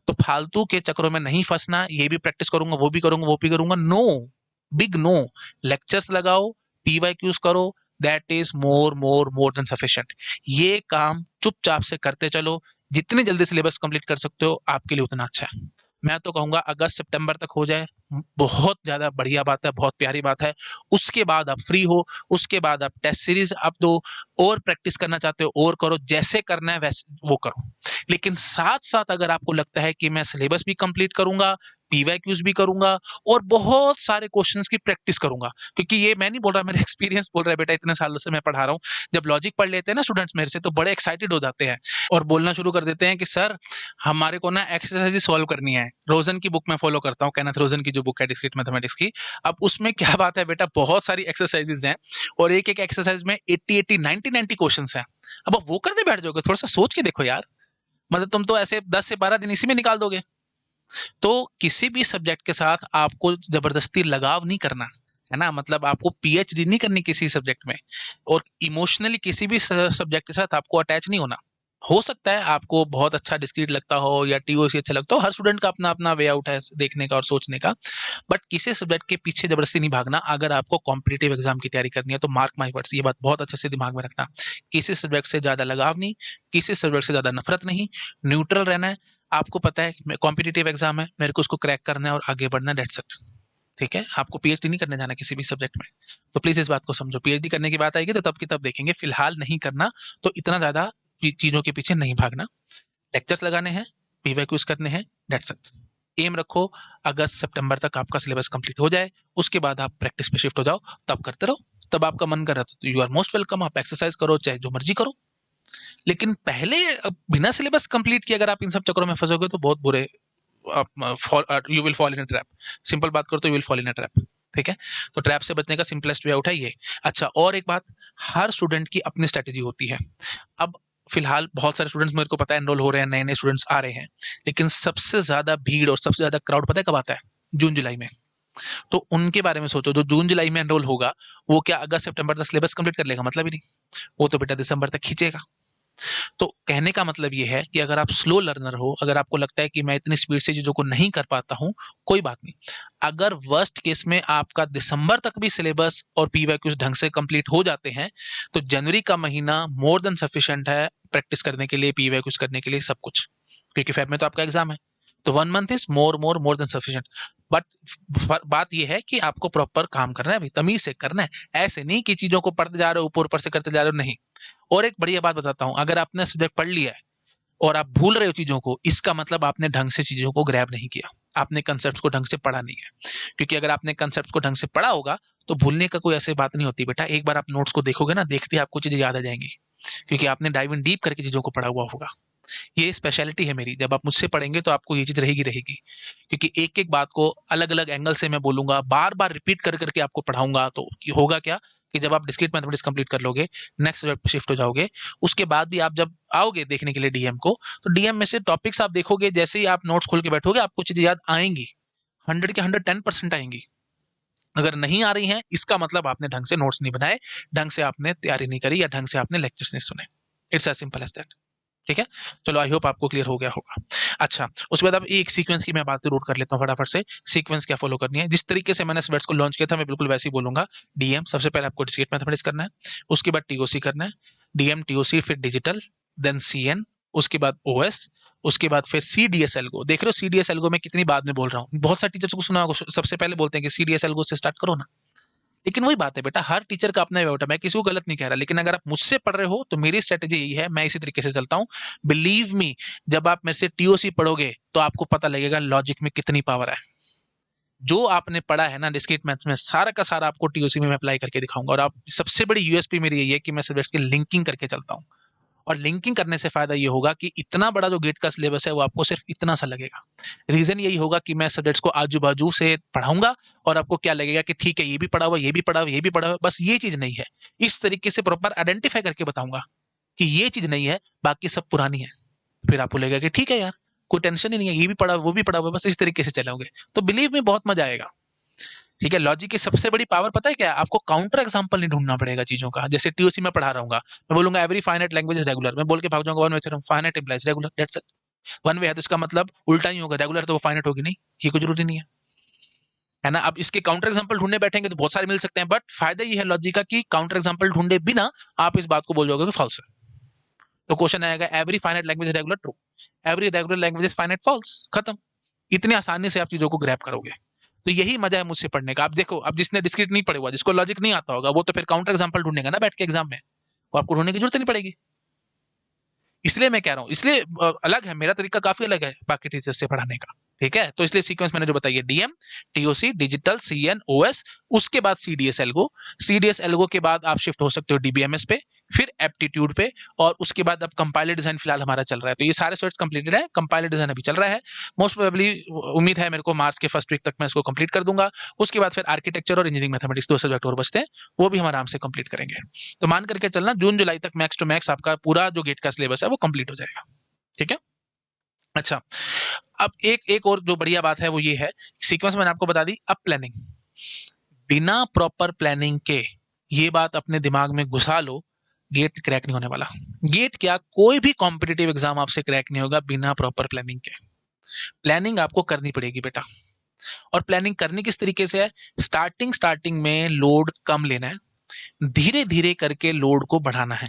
तो फालतू के चक्करों में नहीं फंसना, ये भी प्रैक्टिस करूंगा, वो भी करूंगा, वो भी करूंगा, नो, बिग नो। लेक्चर्स लगाओ, पीवाईक्यूज करो, that is more more more than sufficient. ये काम चुपचाप से करते चलो, जितनी जल्दी सिलेबस कंप्लीट कर सकते हो आपके लिए उतना अच्छा है। मैं तो कहूंगा अगस्त सितंबर तक हो जाए, बहुत ज्यादा बढ़िया बात है, बहुत प्यारी बात है। उसके बाद आप फ्री हो, उसके बाद आप टेस्ट सीरीज आप दो, और प्रैक्टिस करना चाहते हो और करो, जैसे करना है वैसे वो करो। लेकिन साथ साथ अगर आपको लगता है कि मैं सिलेबस भी कंप्लीट करूंगा, पीवाईक्यूज भी करूंगा, और बहुत सारे क्वेश्चंस की प्रैक्टिस करूंगा, क्योंकि ये मैं नहीं बोल रहा, मेरा एक्सपीरियंस बोल रहा है बेटा, इतने सालों से मैं पढ़ा रहा हूँ। जब लॉजिक पढ़ लेते हैं ना स्टूडेंट्स मेरे से, तो बड़े एक्साइटेड हो जाते हैं और बोलना शुरू कर देते हैं कि सर हमारे को ना एक्सरसाइज सॉल्व करनी है। रोजन की बुक में फॉलो करता हूँ, केनेथ रोजन की जो बुक है डिस्क्रीट मैथमेटिक्स की। अब उसमें क्या बात है बेटा, बहुत सारी एक्सरसाइजेज हैं, और एक एक एक्सरसाइज में 80 90 90 क्वेश्चन हैं। अब आप वो करते बैठ जाओगे? थोड़ा सा सोच के देखो यार, मतलब तुम तो ऐसे 10 से 12 दिन इसी में निकाल दोगे। तो किसी भी सब्जेक्ट के साथ आपको जबरदस्ती लगाव नहीं करना है ना, मतलब आपको पीएचडी नहीं करनी किसी सब्जेक्ट में, और इमोशनली किसी भी सब्जेक्ट के साथ आपको अटैच नहीं होना। हो सकता है आपको बहुत अच्छा डिस्क्रीट लगता हो या टीओसी अच्छा लगता हो, हर स्टूडेंट का अपना अपना वे आउट है देखने का और सोचने का, बट किसी सब्जेक्ट के पीछे जबरदस्ती नहीं भागना। अगर आपको कॉम्पिटिटिव एग्जाम की तैयारी करनी है तो मार्क माई वर्ड्स, ये बात बहुत अच्छे से दिमाग में रखना, किसी सब्जेक्ट से ज़्यादा लगाव नहीं, किसी सब्जेक्ट से ज़्यादा नफरत नहीं, न्यूट्रल रहना है। आपको पता है कॉम्पिटिटिव एग्जाम है, मेरे को उसको क्रैक करना है और आगे बढ़ना है, दैट्स इट। ठीक है, आपको पीएचडी नहीं करने जाना किसी भी सब्जेक्ट में, तो प्लीज इस बात को समझो। पीएचडी करने की बात आएगी तो तब की तब देखेंगे, फिलहाल नहीं करना, तो इतना ज्यादा चीजों के पीछे नहीं भागना। लेक्चर्स लगाने हैं, पीवाईक्यूज करने हैं, दैट्स इट। एम रखो अगस्त सितंबर तक आपका सिलेबस कंप्लीट हो जाए, उसके बाद आप प्रैक्टिस पे शिफ्ट हो जाओ, तब करते रहो। तब आपका मन कर रहा है तो यू आर मोस्ट वेलकम, आप एक्सरसाइज करो, चाहे जो मर्जी करो। लेकिन पहले बिना सिलेबस कंप्लीट किए अगर आप इन सब चक्करों में फंसोगे तो बहुत बुरे, you will fall in a trap. Simple बात करो तो you will fall in a trap. ठीक है, तो ट्रैप से बचने का सिंपलेस्ट वे आउट है ये। अच्छा, और एक बात, हर स्टूडेंट की अपनी स्ट्रेटेजी होती है। अब फिलहाल बहुत सारे स्टूडेंट्स मेरे को पता है एनरोल हो रहे हैं, नए नए स्टूडेंट्स आ रहे हैं, लेकिन सबसे ज्यादा भीड़ और सबसे ज्यादा क्राउड पता है कब आता है? जून जुलाई में। तो उनके बारे में सोचो, जो जून जुलाई में एनरोल होगा, वो क्या अगस्त सितंबर तक सिलेबस कंप्लीट कर लेगा? मतलब ही नहीं, वो तो बेटा दिसंबर तक खींचेगा। तो कहने का मतलब ये है कि अगर आप स्लो लर्नर हो, अगर आपको लगता है कि मैं इतनी स्पीड से चीजों को नहीं कर पाता हूं, कोई बात नहीं। अगर वर्स्ट केस में आपका दिसंबर तक भी सिलेबस और पीवाईक्यूज ढंग से कंप्लीट हो जाते हैं, तो जनवरी का महीना मोर देन सफिशिएंट है प्रैक्टिस करने के लिए, पीवाईक्यूज करने के लिए, सब कुछ, क्योंकि फेब में तो आपका एग्जाम है। तो 1 month is more more more than sufficient. But बात यह है कि आपको प्रॉपर काम करना है, अभी तमीज से करना है, ऐसे नहीं कि चीजों को पढ़ते जा रहे हो, ऊपर ऊपर से करते जा रहे हो, नहीं। और एक बढ़िया बात बताता हूं, अगर आपने सब्जेक्ट पढ़ लिया है और आप भूल रहे हो चीजों को, इसका मतलब आपने ढंग से चीजों को ग्रैब नहीं किया। आपने कंसेप्ट को ढंग से पढ़ा नहीं है। क्योंकि अगर आपने कंसेप्ट को ढंग से पढ़ा होगा तो भूलने का कोई ऐसी बात नहीं होती बेटा। एक बार आप नोट्स को देखोगे ना, देखते ही आपको चीजें याद आ जाएंगी, क्योंकि आपने डाइव इन डीप करके चीजों को पढ़ा हुआ होगा। ये स्पेशलिटी है मेरी, जब आप मुझसे पढ़ेंगे तो आपको ये चीज रहेगी रहेगी, क्योंकि एक एक बात को अलग अलग एंगल से मैं बोलूंगा, बार बार रिपीट कर करके आपको पढ़ाऊंगा। तो होगा क्या कि जब आप डिस्क्रीट मैथमेटिक्स कंप्लीट कर लोगे, नेक्स्ट लेवल पे शिफ्ट हो जाओगे, उसके बाद भी आप जब आओगे देखने के लिए डीएम को, तो डीएम में से टॉपिक्स आप देखोगे, जैसे ही आप नोट्स खोल के बैठोगे आपको चीजें याद आएंगी, 100 के 110% आएंगी। अगर नहीं आ रही हैं, इसका मतलब आपने ढंग से नोट्स नहीं बनाए, ढंग से आपने तैयारी नहीं करी, या ढंग से आपने लेक्चर्स नहीं सुने। It's as simple as that. ठीक है, चलो आई होप आपको क्लियर हो गया होगा। अच्छा, उसके बाद अब एक सीक्वेंस की मैं बात जरूर कर लेता हूँ फटाफट से। सीक्वेंस क्या फॉलो करनी है, जिस तरीके से मैंने स्वेट्स को लॉन्च किया था मैं बिल्कुल वैसे ही बोलूंगा। डीएम सबसे पहले आपको डिस्क्रीट मैथमेटिक्स करना है, उसके बाद टीओसी करना है, डीएम टीओसी फिर डिजिटल, देन सीएन, उसके बाद ओएस, उसके बाद फिर सीडीएस एल्गो। देख रहे हो सीडीएस एल्गो में कितनी बाद में बोल रहा हूँ, बहुत सारे टीचर्स को सुना होगा सबसे पहले बोलते हैं कि सीडीएस एल्गो से स्टार्ट करो ना। लेकिन वही बात है बेटा, हर टीचर का अपना वे होता है, मैं किसी को गलत नहीं कह रहा, लेकिन अगर आप मुझसे पढ़ रहे हो तो मेरी स्ट्रेटेजी यही है, मैं इसी तरीके से चलता हूँ। बिलीव मी, जब आप मेरे से टीओसी पढ़ोगे तो आपको पता लगेगा लॉजिक में कितनी पावर है। जो आपने पढ़ा है ना डिस्क्रीट मैथ्स में, सारा का सारा आपको टीओसी में मैं अप्लाई करके दिखाऊंगा। और आप सबसे बड़ी यूएसपी मेरी यही है कि मैं सब्जेक्ट्स की लिंकिंग करके चलता हूँ। और लिंकिंग करने से फायदा ये होगा कि इतना बड़ा जो गेट का सिलेबस है वो आपको सिर्फ इतना सा लगेगा। रीजन यही होगा कि मैं सब्जेक्ट्स को आजू बाजू से पढ़ाऊंगा, और आपको क्या लगेगा कि ठीक है ये भी पढ़ा हुआ, ये भी पढ़ा हुआ, ये भी पढ़ा हुआ, बस ये चीज नहीं है। इस तरीके से प्रॉपर आइडेंटिफाई करके बताऊंगा कि ये चीज नहीं है, बाकी सब पुरानी है। फिर आपको लगेगा कि ठीक है यार, कोई टेंशन ही नहीं है, ये भी पढ़ा वो भी पढ़ा हुआ, बस इस तरीके से चलोगे तो बिलीव में बहुत मजा आएगा। ठीक है, लॉजिक की सबसे बड़ी पावर पता है क्या है? आपको काउंटर एग्जांपल नहीं ढूंढना पड़ेगा चीजों का। जैसे टीओसी में पढ़ा रहूंगा, मैं बोलूंगा every finite language is regular, मैं बोल के भाग जाऊंगा one way theorem, finite implies regular, that's it. One way है तो इसका मतलब उल्टा ही होगा, रेगुलर तो वो फाइनाइट होगी नहीं, ये कोई जरूरी नहीं है, है ना। अब इसके काउंटर एग्जांपल ढूंढने बैठेंगे तो बहुत सारे मिल सकते हैं, बट फायदा ये है लॉजिक का कि काउंटर एग्जांपल ढूंढे बिना आप इस बात को बोल जाओगे कि फॉल्स है। तो क्वेश्चन आएगा every finite language is regular, true. Every regular language is finite, false, खत्म। इतनी आसानी से आप चीजों को ग्रैब करोगे। तो यही मजा है मुझसे पढ़ने का। आप देखो, अब जिसने डिस्क्रीट नहीं पढ़े हुआ, जिसको लॉजिक नहीं आता होगा, वो तो फिर काउंटर एग्जांपल ढूंढेगा ना बैठ के एग्जाम में, वो आपको ढूंढने की जरूरत नहीं पड़ेगी। इसलिए मैं कह रहा हूँ, इसलिए अलग है, मेरा तरीका काफी अलग है बाकी टीचर से पढ़ाने का। ठीक है, तो इसलिए सीक्वेंस मैंने जो बताई है, DM, TOC, digital, CN, OS, उसके बाद सीडीएस एल्गो। सीडीएस एल्गो के बाद आप शिफ्ट हो सकते हो डीबीएमएस पे, फिर एप्टीट्यूड पे, और उसके बाद अब कंपाइलर डिजाइन फिलहाल हमारा चल रहा है। तो ये सारे सेट्स कंप्लीटेड है, कंपाइलर डिजाइन अभी चल रहा है। मोस्ट प्रोबेबली उम्मीद है मेरे को मार्च के फर्स्ट वीक तक मैं इसको कंप्लीट कर दूंगा। उसके बाद फिर आर्किटेक्चर और इंजीनियरिंग मैथमेटिक्स दो सब्जेक्ट और बचते हैं, वो भी हम आराम से कंप्लीट करेंगे। तो मान करके चलना जून जुलाई तक मैक्स टू मैक्स आपका पूरा जो गेट का सिलेबस है वो कंप्लीट हो जाएगा। ठीक है, अच्छा। अब एक एक और जो बढ़िया बात है वो ये है, सीक्वेंस मैंने आपको बता दी। अब प्लानिंग, बिना प्रॉपर प्लानिंग के, ये बात अपने दिमाग में घुसा लो, गेट क्रैक नहीं होने वाला। गेट क्या, कोई भी कॉम्पिटिटिव एग्जाम आपसे क्रैक नहीं होगा बिना प्रॉपर प्लानिंग के। प्लानिंग आपको करनी पड़ेगी बेटा। और प्लानिंग करनी किस तरीके से है? स्टार्टिंग स्टार्टिंग में लोड कम लेना है, धीरे धीरे करके लोड को बढ़ाना है।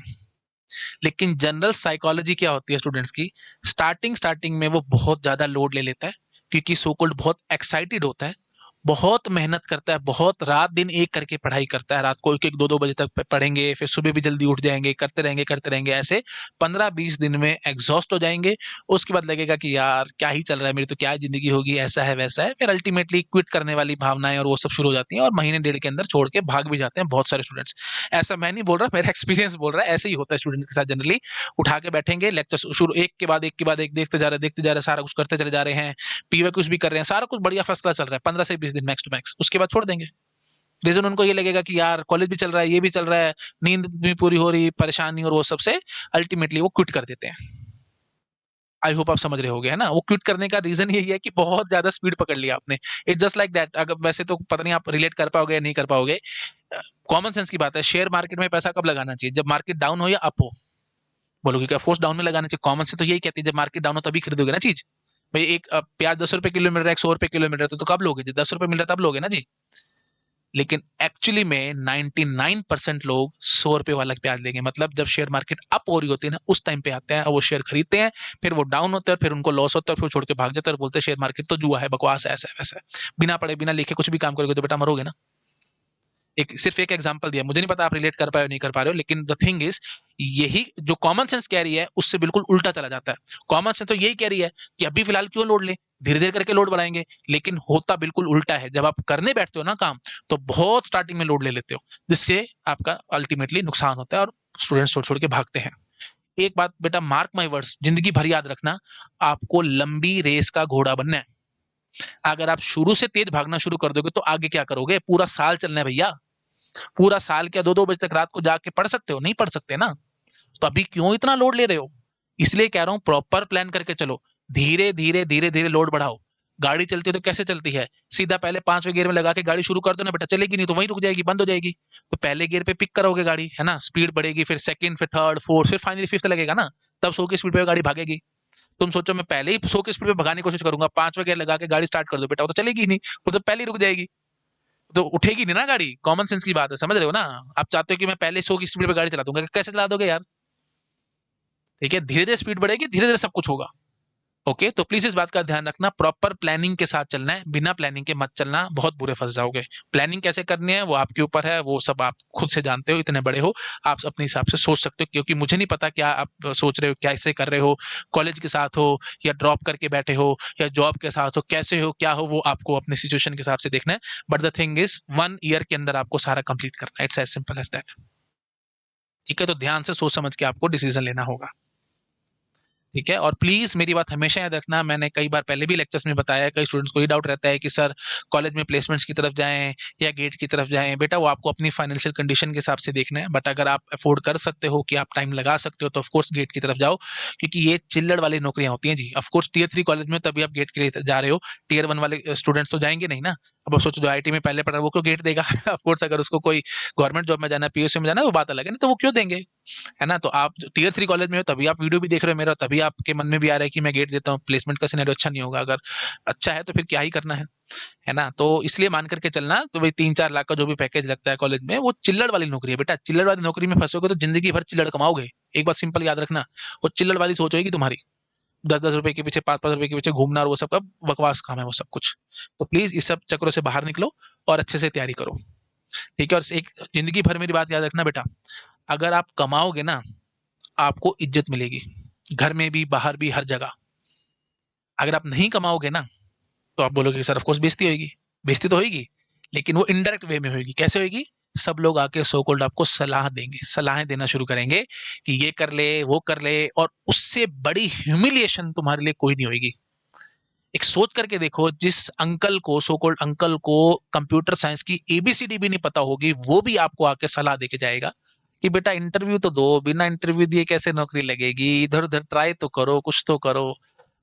लेकिन जनरल साइकोलॉजी क्या होती है स्टूडेंट्स की, स्टार्टिंग स्टार्टिंग में वो बहुत ज्यादा लोड ले लेता है, क्योंकि सो कॉल्ड बहुत एक्साइटेड होता है, बहुत मेहनत करता है, बहुत रात दिन एक करके पढ़ाई करता है, रात को एक एक दो दो बजे तक पढ़ेंगे, फिर सुबह भी जल्दी उठ जाएंगे, करते रहेंगे, ऐसे 15-20 दिन में एग्जॉस्ट हो जाएंगे। उसके बाद लगेगा कि यार क्या ही चल रहा है, मेरी तो क्या जिंदगी होगी, ऐसा है वैसा है, फिर अल्टीमेटली क्विट करने वाली भावनाएं और वो सब शुरू हो जाती हैं, और महीने डेढ़ के अंदर छोड़ के भाग भी जाते हैं बहुत सारे स्टूडेंट्स। ऐसा मैं नहीं बोल रहा, मेरा एक्सपीरियंस बोल रहा है, ऐसे ही होता है स्टूडेंट्स के साथ जनरली। उठा के बैठेंगे, लेक्चर शुरू एक के बाद एक के बाद एक देखते जा रहे, सारा कुछ करते चले जा रहे हैं, पीवे कुछ भी कर रहे हैं, सारा कुछ बढ़िया फर्स्ट क्लास चल रहा है, 15 से 20 दिन मैक्स टू मैक्स, उसके बाद छोड़ देंगे। रीजन उनको ये लगेगा कि यार कॉलेज भी चल रहा है, ये भी चल रहा है, नींद भी पूरी हो रही, परेशानी और वो सबसे अल्टीमेटली वो क्विट कर देते हैं। आई होप आप समझ रहे होगे, है ना। वो क्विट करने का रीजन यही है कि बहुत ज्यादा स्पीड पकड़ लिया आपने। It just like that. अगर वैसे तो पता नहीं आप रिलेट कर पाओगे या नहीं कर पाओगे, कॉमन सेंस की बात है, शेयर मार्केट में पैसा कब लगाना चाहिए? जब मार्केट डाउन हो या अप हो। बोलोगे क्या फोर्स डाउन में लगाना चाहिए? कॉमन सेंस तो यही कहती है, जब मार्केट डाउन हो तभी खरीदोगे ना चीज। भाई एक प्याज 10 रुपए किलो मिल रहा है, 100 रुपए किलो मिल रहा है, तो कब लोगे? जब 10 रुपए मिल रहा है तब लोगे ना जी। लेकिन एक्चुअली में 99% लोग 100 रुपए वाला प्याज लेंगे, मतलब जब शेयर मार्केट अप हो रही होती है ना, उस टाइम पे आते हैं और वो शेयर खरीदते हैं, फिर वो डाउन होता है, फिर उनको लॉस होता है, फिर छोड़ के भाग जाते हैं और बोलते हैं शेयर मार्केट तो जुआ है, बकवास है, ऐसा है वैसा है। बिना पढ़े बिना लिखे कुछ भी काम करोगे तो बेटा मरोगे ना। सिर्फ एक एग्जांपल दिया, मुझे नहीं पता आप रिलेट कर पाए हो नहीं कर पा रहे हो, लेकिन द थिंग इज यही जो कॉमन सेंस कह रही है उससे बिल्कुल उल्टा चला जाता है। कॉमन सेंस तो यही कह रही है कि अभी फिलहाल क्यों लोड ले, धीरे धीरे करके लोड बढ़ाएंगे, लेकिन होता बिल्कुल उल्टा है। जब आप करने बैठते हो ना काम, तो बहुत स्टार्टिंग में लोड ले लेते हो, जिससे आपका अल्टीमेटली नुकसान होता है और स्टूडेंट्स छोड़ छोड़ के भागते हैं। एक बात बेटा, मार्क माई वर्ड्स, जिंदगी भर याद रखना, आपको लंबी रेस का घोड़ा बनना है। अगर आप शुरू से तेज भागना शुरू कर दोगे तो आगे क्या करोगे? पूरा साल चलना है भैया, पूरा साल क्या 2-2 बजे तक रात को जाके पढ़ सकते हो? नहीं पढ़ सकते ना। तो अभी क्यों इतना लोड ले रहे हो? इसलिए कह रहा हूं प्रॉपर प्लान करके चलो, धीरे धीरे धीरे धीरे लोड बढ़ाओ। गाड़ी चलती है तो कैसे चलती है? सीधा पहले 5वें गियर में लगा के गाड़ी शुरू कर दो ना बेटा, चलेगी नहीं तो वहीं रुक जाएगी, बंद हो जाएगी। तो पहले गियर पे पिक करोगे गाड़ी, है ना, स्पीड बढ़ेगी, फिर सेकंड, फिर थर्ड, फोर्थ, फिर फाइनली फिफ्थ लगेगा ना, तब 100 की स्पीड पे गाड़ी भागेगी। तुम सोचो मैं पहले ही 100 की स्पीड पे भगाने की कोशिश करूंगा, 5वें गियर लगा के गाड़ी स्टार्ट कर दो बेटा, वो तो चलेगी ही नहीं, वो तो पहले ही रुक जाएगी, तो उठेगी नहीं ना गाड़ी। कॉमन सेंस की बात है, समझ रहे हो ना? आप चाहते हो कि मैं पहले 100 की स्पीड पे गाड़ी चला दूंगा, कैसे चला दोगे यार? ठीक है, धीरे धीरे स्पीड बढ़ेगी, धीरे धीरे सब कुछ होगा। ओके, तो प्लीज इस बात का ध्यान रखना, प्रॉपर प्लानिंग के साथ चलना है, बिना प्लानिंग के मत चलना, बहुत बुरे फंस जाओगे। प्लानिंग कैसे करनी है वो आपके ऊपर है, वो सब आप खुद से जानते हो, इतने बड़े हो, आप अपने हिसाब से सोच सकते हो, क्योंकि मुझे नहीं पता क्या आप सोच रहे हो, क्या ऐसे कर रहे हो, कॉलेज के साथ हो या ड्रॉप करके बैठे हो या जॉब के साथ हो, कैसे हो क्या हो, वो आपको अपनी सिचुएशन के हिसाब से देखना है। But the thing is 1 year के अंदर आपको सारा कंप्लीट करना है, it's as simple as that. ठीक है, तो ध्यान से सोच समझ के आपको डिसीजन लेना होगा। ठीक है, और प्लीज मेरी बात हमेशा याद रखना, मैंने कई बार पहले भी लेक्चर्स में बताया है, कई स्टूडेंट्स को ये डाउट रहता है कि सर कॉलेज में प्लेसमेंट्स की तरफ जाएं या गेट की तरफ जाएं। बेटा वो आपको अपनी फाइनेंशियल कंडीशन के हिसाब से देखना है, बट अगर आप अफोर्ड कर सकते हो कि आप टाइम लगा सकते हो तो ऑफकोर्स गेट की तरफ जाओ, क्योंकि ये चिल्लड़ वाली नौकरियां होती हैं जी। ऑफकोर्स टीयर 3 कॉलेज में तभी आप गेट के लिए जा रहे हो, टीयर 1 वाले स्टूडेंट्स तो जाएंगे नहीं ना। अब आप सोचो जो आईटी में पहले पढ़ा है वो क्यों गेट देगा? ऑफकोर्स अगर उसको कोई गवर्नमेंट जॉब में जाना है, पीएसयू में जाना है, वो बात अलग है, नहीं तो वो क्यों देंगे, है ना? तो आप टीयर 3 कॉलेज में हो तभी आप वीडियो भी देख रहे हो मेरा, तभी आपके मन में भी आ रहा है कि मैं गेट देता हूँ, प्लेसमेंट का सिनेरियो अच्छा नहीं होगा। अगर अच्छा है तो फिर क्या ही करना है ना? तो इसलिए मान करके चलना, तो भाई 3-4 लाख का जो भी पैकेज लगता है कॉलेज में, वो चिल्लड़ वाली नौकरी है बेटा। चिल्लड़ वाली नौकरी में फंसोगे तो जिंदगी भर चिल्लड़ कमाओगे। एक बात सिंपल याद रखना, वो चिल्लड़ वाली सोच होगी तुम्हारी, 10-10 रुपए के पीछे, 5-5 रुपए के पीछे घूमना, और वो सब का बकवास काम है वो सब कुछ। तो प्लीज इस सब चक्रों से बाहर निकलो और अच्छे से तैयारी करो। ठीक है, और एक जिंदगी भर मेरी बात याद रखना बेटा, अगर आप कमाओगे ना, आपको इज्जत मिलेगी, घर में भी, बाहर भी, हर जगह। अगर आप नहीं कमाओगे ना, तो आप बोलोगे कि सर ऑफ कोर्स बेइज्जती होगी, बेइज्जती तो होगी, लेकिन वो इनडायरेक्ट वे में होगी। कैसे होगी? सब लोग आके सो कॉल्ड आपको सलाह देंगे, सलाहें देना शुरू करेंगे कि ये कर ले, वो कर ले, और उससे बड़ी ह्यूमिलिएशन तुम्हारे लिए कोई नहीं होगी। एक सोच करके देखो, जिस अंकल को, सो कॉल्ड अंकल को, कंप्यूटर साइंस की एबीसीडी भी नहीं पता होगी, वो भी आपको आके सलाह देके जाएगा कि बेटा इंटरव्यू तो दो, बिना इंटरव्यू दिए कैसे नौकरी लगेगी, इधर उधर ट्राई तो करो, कुछ तो करो।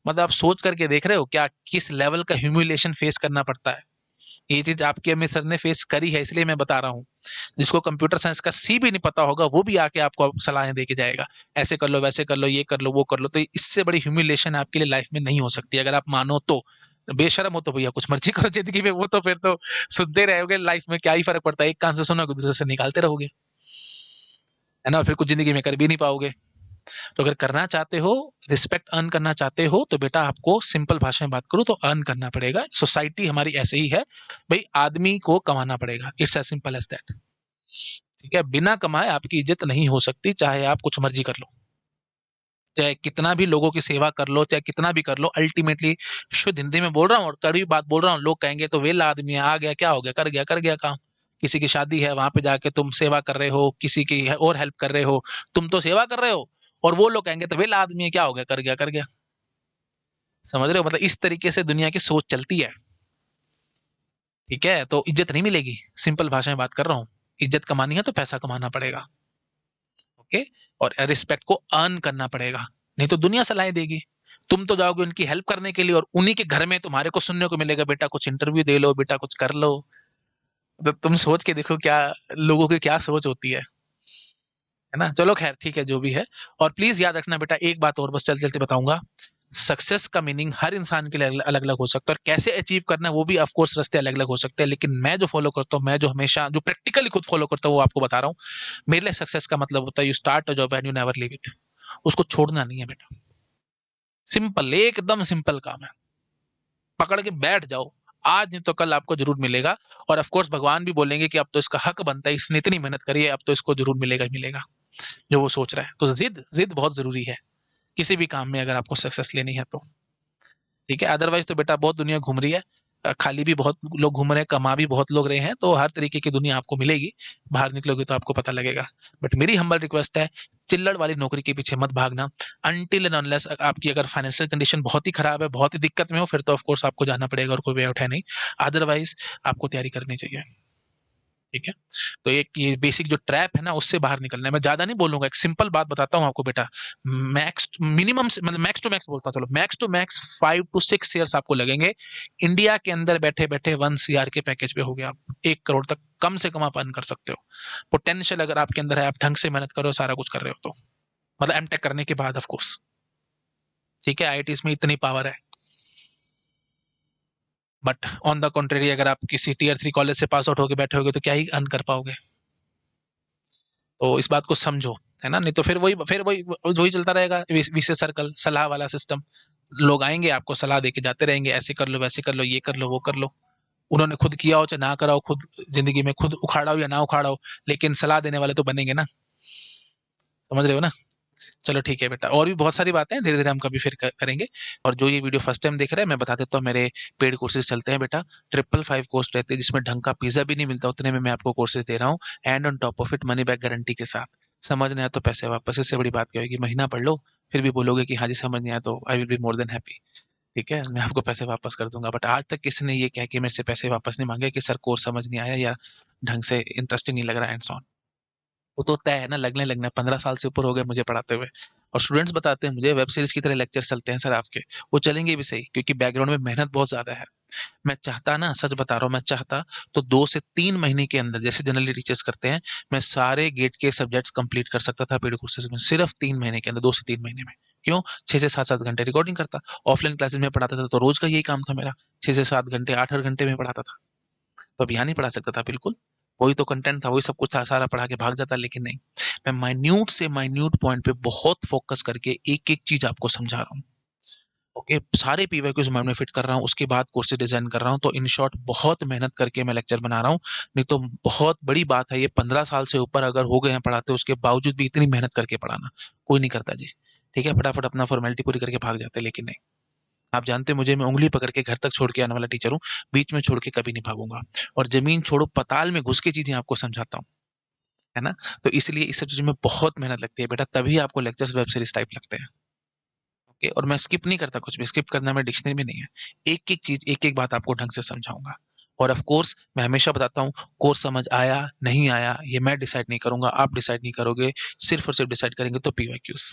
मतलब आप सोच करके देख रहे हो क्या किस लेवल का ह्यूमिलेशन फेस करना पड़ता है? ये चीज आपके अमित सर ने फेस करी है, इसलिए मैं बता रहा हूँ। जिसको कंप्यूटर साइंस का सी भी नहीं पता होगा, वो भी आके आपको सलाहें देके जाएगा, ऐसे कर लो, वैसे कर लो, ये कर लो, वो कर लो। तो इससे बड़ी ह्यूमिलेशन आपके लिए लाइफ में नहीं हो सकती, अगर आप मानो तो। बेशरम हो तो भैया कुछ मर्जी करो जिंदगी में, वो तो फिर तो सुनते रहोगे, लाइफ में क्या ही फर्क पड़ता है, एक कान से सुनोगे दूसरे से निकालते रहोगे, है ना? और फिर कुछ जिंदगी में कर भी नहीं पाओगे। तो अगर करना चाहते हो, रिस्पेक्ट अर्न करना चाहते हो, तो बेटा आपको सिंपल भाषा में बात करूं तो अर्न करना पड़ेगा। सोसाइटी हमारी ऐसे ही है भाई, आदमी को कमाना पड़ेगा, it's as simple as that. ठीक है, बिना कमाए आपकी इज्जत नहीं हो सकती, चाहे आप कुछ मर्जी कर लो, चाहे कितना भी लोगों की सेवा कर लो, चाहे कितना भी कर लो, अल्टीमेटली, शुद्ध हिंदी में बोल रहा हूँ और कड़वी बात बोल रहा हूँ, लोग कहेंगे तो वेला आदमी है, आ गया क्या हो गया, कर गया काम। किसी की शादी है, वहां पे जाके तुम सेवा कर रहे हो, किसी की और हेल्प कर रहे हो, तुम तो सेवा कर रहे हो, और वो लोग कहेंगे तो वेला आदमी है, क्या हो गया, कर गया। समझ रहे हो? मतलब इस तरीके से दुनिया की सोच चलती है। ठीक है, तो इज्जत नहीं मिलेगी, सिंपल भाषा में बात कर रहा हूँ। इज्जत कमानी है तो पैसा कमाना पड़ेगा। ओके, और रिस्पेक्ट को अर्न करना पड़ेगा, नहीं तो दुनिया सलाह देगी। तुम तो जाओगे उनकी हेल्प करने के लिए, और उन्हीं के घर में तुम्हारे को सुनने को मिलेगा बेटा कुछ इंटरव्यू दे लो, बेटा कुछ कर लो। तो तुम सोच के देखो क्या लोगों की क्या सोच होती है ना? चलो खैर ठीक है, जो भी है। और प्लीज याद रखना बेटा, एक बात और बस चलते चलते बताऊंगा, सक्सेस का मीनिंग हर इंसान के लिए अलग अलग हो सकता है, और कैसे अचीव करना है वो भी ऑफ कोर्स रास्ते अलग अलग हो सकते हैं, लेकिन मैं जो फॉलो करता हूँ, मैं जो हमेशा जो प्रैक्टिकली खुद फॉलो करता हूँ, वो आपको बता रहा हूँ। मेरे लिए सक्सेस का मतलब होता है, you start a job and you never leave it. उसको छोड़ना नहीं है बेटा, सिंपल, एकदम सिंपल काम है। पकड़ के बैठ जाओ, आज नहीं तो कल आपको जरूर मिलेगा। और ऑफ कोर्स भगवान भी बोलेंगे कि अब तो इसका हक बनता है, इसने इतनी मेहनत करी है, अब तो इसको जरूर मिलेगा ही मिलेगा जो वो सोच रहा है। तो जिद जिद बहुत जरूरी है किसी भी काम में, अगर आपको सक्सेस लेनी है तो। ठीक है, अदरवाइज तो बेटा बहुत दुनिया घूम रही है, खाली भी बहुत लोग घूम रहे हैं, कमा भी बहुत लोग रहे हैं, तो हर तरीके की दुनिया आपको मिलेगी। बाहर निकलोगे तो आपको पता लगेगा। बट मेरी हम्बल रिक्वेस्ट है, चिल्लड़ वाली नौकरी के पीछे मत भागना। अनटिल एंड अनलेस आपकी अगर फाइनेंशियल कंडीशन बहुत ही खराब है, बहुत ही दिक्कत में हो, फिर तो ऑफ कोर्स आपको जाना पड़ेगा और कोई वे आउट है नहीं। अदरवाइज आपको तैयारी करनी चाहिए। ठीक है, तो एक ये बेसिक जो ट्रैप है ना, उससे बाहर निकलना है। मैं ज्यादा नहीं बोलूंगा, एक सिंपल बात बताता हूँ आपको बेटा। मैक्स मिनिमम, मतलब मैक्स टू मैक्स बोलता हूँ, चलो max to max 5 to 6 years आपको लगेंगे इंडिया के अंदर बैठे बैठे 1 CR के पैकेज पे हो गया, आप 1 करोड़ तक कम से कम आप अर्न कर सकते हो। पोटेंशियल अगर आपके अंदर है, आप ढंग से मेहनत करो, सारा कुछ कर रहे हो तो, मतलब एमटेक करने के बाद ऑफ कोर्स। ठीक है, आईआईटीज में इतनी पावर है। बट ऑन द कॉन्ट्रेरी, अगर आप किसी Tier 3 कॉलेज से पास आउट होकर बैठे होगे तो क्या ही अर्न कर पाओगे। तो इस बात को समझो, है ना, नहीं तो फिर वही वही चलता रहेगा, विशेष सर्कल, सलाह वाला सिस्टम। लोग आएंगे आपको सलाह देके जाते रहेंगे, ऐसे कर लो, वैसे कर लो, ये कर लो, वो कर लो। उन्होंने खुद किया हो चाहे ना करा हो, खुद जिंदगी में खुद उखाड़ा हो या ना उखाड़ा हो, लेकिन सलाह देने वाले तो बनेंगे ना। समझ रहे हो ना। चलो ठीक है बेटा, और भी बहुत सारी बातें हैं, धीरे धीरे हम कभी फिर करेंगे। और जो ये वीडियो फर्स्ट टाइम देख रहे हैं, मैं बता देता हूँ, मेरे पेड कोर्सेज चलते हैं बेटा। 555 कोर्स रहते हैं, जिसमें ढंग का पिज्जा भी नहीं मिलता, उतने में मैं आपको कोर्सेज दे रहा हूँ, and on top of it money back guarantee के साथ। समझ नहीं आया तो पैसे वापस, इससे बड़ी बात क्या होगी। महीना पढ़ लो, फिर भी बोलोगे कि हाँ जी समझ नहीं आया, तो आई will be more than happy. ठीक है, मैं आपको पैसे वापस कर दूंगा। बट आज तक किसी ने ये कह के मेरे से पैसे वापस नहीं मांगे कि सर कोर्स समझ नहीं आया, या ढंग से इंटरेस्टिंग नहीं लग रहा, एंड सो ऑन। वो तो तय है ना, लगने लगना 15 साल से ऊपर हो गए मुझे पढ़ाते हुए। और स्टूडेंट्स बताते हैं मुझे, वेब सीरीज की तरह लेक्चर चलते हैं सर आपके। वो चलेंगे भी सही, क्योंकि बैकग्राउंड में मेहनत बहुत ज्यादा है। मैं चाहता ना, सच बता रहा हूँ, मैं चाहता तो 2 से 3 महीने के अंदर, जैसे जनरली टीचर्स करते हैं, मैं सारे गेट के सब्जेक्ट्स कंप्लीट कर सकता था पेड कोर्सेज में, सिर्फ 3 महीने के अंदर, 2 से 3 महीने में। क्यों? 6 से 7 घंटे रिकॉर्डिंग करता। ऑफलाइन क्लासेज में पढ़ाता था तो रोज का यही काम था मेरा, 6 से 7 घंटे, 8 8 घंटे में पढ़ाता था। तो अब यहाँ नहीं पढ़ा सकता था बिल्कुल। वही तो कंटेंट था, वही सब कुछ था, सारा पढ़ा के भाग जाता, लेकिन नहीं। मैं माइन्यूट से माइन्यूट पॉइंट पे बहुत फोकस करके एक एक चीज आपको समझा रहा हूँ। ओके, सारे पीवाईक्यूज माइंड में फिट कर रहा हूँ, उसके बाद कोर्सेज डिजाइन कर रहा हूँ। तो इन शॉर्ट बहुत मेहनत करके मैं लेक्चर बना रहा हूँ। नहीं तो बहुत बड़ी बात है ये, 15 साल से ऊपर अगर हो गए हैं पढ़ाते, उसके बावजूद भी इतनी मेहनत करके पढ़ाना कोई नहीं करता जी। ठीक है, फटाफट अपना फॉर्मेलिटी पूरी करके भाग जाते, लेकिन नहीं। आप जानते हैं मुझे, मैं उंगली पकड़ के घर तक छोड़ के आने वाला टीचर हूँ, बीच में छोड़ के कभी नहीं भागूंगा। और जमीन छोड़ो पताल में घुस के चीजें आपको समझाता हूँ, है ना। तो इसलिए इस सब चीजों में बहुत मेहनत लगती है बेटा, तभी आपको लेक्चर्स वेब सीरीज टाइप लगते हैं। ओके, और मैं स्किप नहीं करता, कुछ भी स्किप करना मेरे डिक्शनरी में नहीं है। एक एक चीज, एक एक बात आपको ढंग से समझाऊंगा। और ऑफ कोर्स मैं हमेशा बताता हूँ, कोर्स समझ आया नहीं आया ये मैं डिसाइड नहीं करूंगा, आप डिसाइड नहीं करोगे। सिर्फ और सिर्फ डिसाइड करेंगे तो पीवाईक्यूज,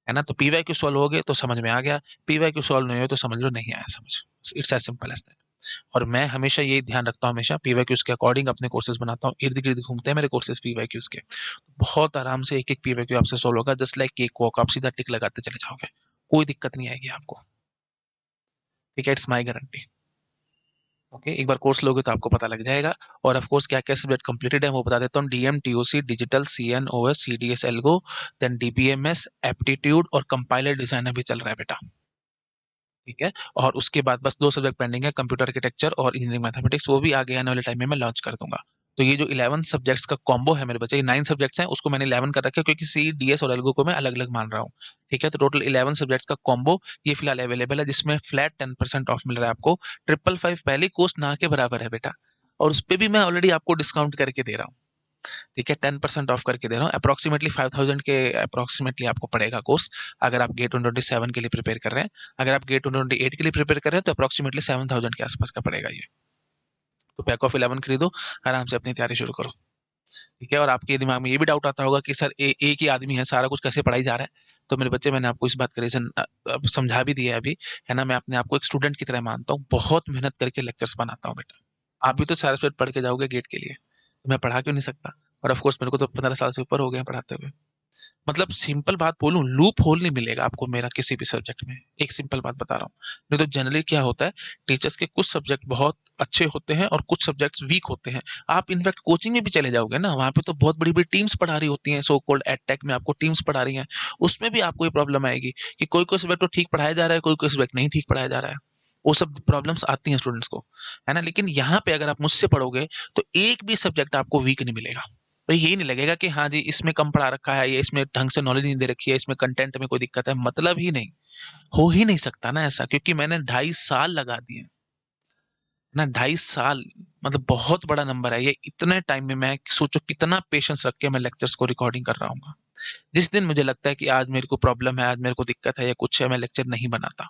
है ना। तो पीवाईक्यू सॉल्व हो गए तो समझ में आ गया, पीवाईक्यू सॉल्व नहीं हो तो समझ लो नहीं आया समझ। It's as simple as that. और मैं हमेशा ये ध्यान रखता हूँ, हमेशा पीवाईक्यूज के अकॉर्डिंग अपने कोर्सेज बनाता हूँ। इर्द गिर्द घूमते हैं मेरे कोर्सेज पीवाईक्यूज के। बहुत आराम से एक एक पीवाईक्यू आपसे सॉल्व होगा, जस्ट लाइक केक वॉक, आप सीधा टिक लगाते चले जाओगे, कोई दिक्कत नहीं आएगी आपको। ठीक है, इट्स माई गारंटी। ओके, एक बार कोर्स लोगे तो आपको पता लग जाएगा। और ऑफ कोर्स क्या क्या सब्जेक्ट कंप्लीटेड है वो बता देता हूँ। DM, TOC, digital, CNOS, CDS, algo, then DBMS, aptitude और कंपाइलर डिजाइन अभी चल रहा है बेटा। ठीक है, और उसके बाद बस 2 सब्जेक्ट पेंडिंग है, कंप्यूटर आर्किटेक्चर और इंजीनियरिंग मैथमेटिक्स, वो भी आगे आने वाले टाइम में मैं लॉन्च कर दूंगा। तो ये जो 11 सब्जेक्ट्स का कॉम्बो है मेरे बच्चे, ये 9 सब्जेक्ट्स हैं, उसको मैंने 11 कर रखा है, क्योंकि सी, डीएस और एल्गो को मैं अलग अलग मान रहा हूँ। ठीक है, तो टोटल 11 सब्जेक्ट्स का कॉम्बो ये फिलहाल अवेलेबल है, जिसमें फ्लैट 10% ऑफ मिल रहा है आपको। 555 पहली कोस्ट ना के बराबर है बेटा, और उस पर भी मैं ऑलरेडी आपको डिस्काउंट करके दे रहा हूँ। ठीक है, 10% ऑफ करके दे रहा हूँ। अप्रोक्सीमेटली 5000 के अप्रोक्सीमेटली आपको पड़ेगा कोर्स, अगर आप गेट 2027 के लिए प्रिपेयर कर रहे हैं। अगर आप गेट 2028 के लिए प्रिपेयर कर रहे हैं तो अप्रोक्सीमेटली 7000 के आसपास का पड़ेगा ये। तो पैक ऑफ 11 खरीदो, आराम से अपनी तैयारी शुरू करो। ठीक है, और आपके दिमाग में ये भी डाउट आता होगा कि सर एक ही आदमी है, सारा कुछ कैसे पढ़ाई जा रहा है। तो मेरे बच्चे, मैंने आपको इस बात का रीजन समझा भी दिया है अभी, है ना। मैं अपने आप को एक स्टूडेंट की तरह मानता हूँ, बहुत मेहनत करके लेक्चर्स बनाता हूँ बेटा। आप भी तो सारा सब्जेक्ट पढ़ के जाओगे गेट के लिए, तो मैं पढ़ा क्यों नहीं सकता। और ऑफ कोर्स मेरे को तो 15 साल से ऊपर हो गए हैं पढ़ाते हुए। मतलब सिंपल बात बोलूं, लूप होल नहीं मिलेगा आपको मेरा किसी भी सब्जेक्ट में, एक सिंपल बात बता रहा हूँ। नहीं तो जनरली क्या होता है, टीचर्स के कुछ सब्जेक्ट बहुत अच्छे होते हैं और कुछ सब्जेक्ट्स वीक होते हैं। आप इनफैक्ट कोचिंग में भी चले जाओगे ना, वहां पे तो बहुत बड़ी बड़ी टीम्स पढ़ा रही होती हैं, सो कॉल्ड एडटेक में आपको टीम्स पढ़ा रही हैं। उसमें भी आपको ये प्रॉब्लम आएगी कि कोई कोई सब्जेक्ट तो ठीक पढ़ाया जा रहा है, कोई कोई सब्जेक्ट नहीं ठीक पढ़ाया जा रहा है। वो सब प्रॉब्लम्स आती हैं स्टूडेंट्स को, है ना? लेकिन यहाँ पे अगर आप मुझसे पढ़ोगे तो एक भी सब्जेक्ट आपको वीक नहीं मिलेगा। तो यही नहीं लगेगा कि हाँ जी, इसमें कम पढ़ा रखा है या इसमें ढंग से नॉलेज नहीं दे रखी है, इसमें कंटेंट में कोई दिक्कत है, मतलब ही नहीं। हो ही नहीं सकता ना ऐसा, क्योंकि मैंने 2.5 साल लगा दिए ना, 2.5 साल, मतलब बहुत बड़ा नंबर है ये। इतने टाइम में मैं सोचो कितना पेशेंस रख के मैं लेक्चर्स को रिकॉर्डिंग कर रहा हूँ। जिस दिन मुझे लगता है कि आज मेरे को प्रॉब्लम है, आज मेरे को दिक्कत है या कुछ है, मैं लेक्चर नहीं बनाता।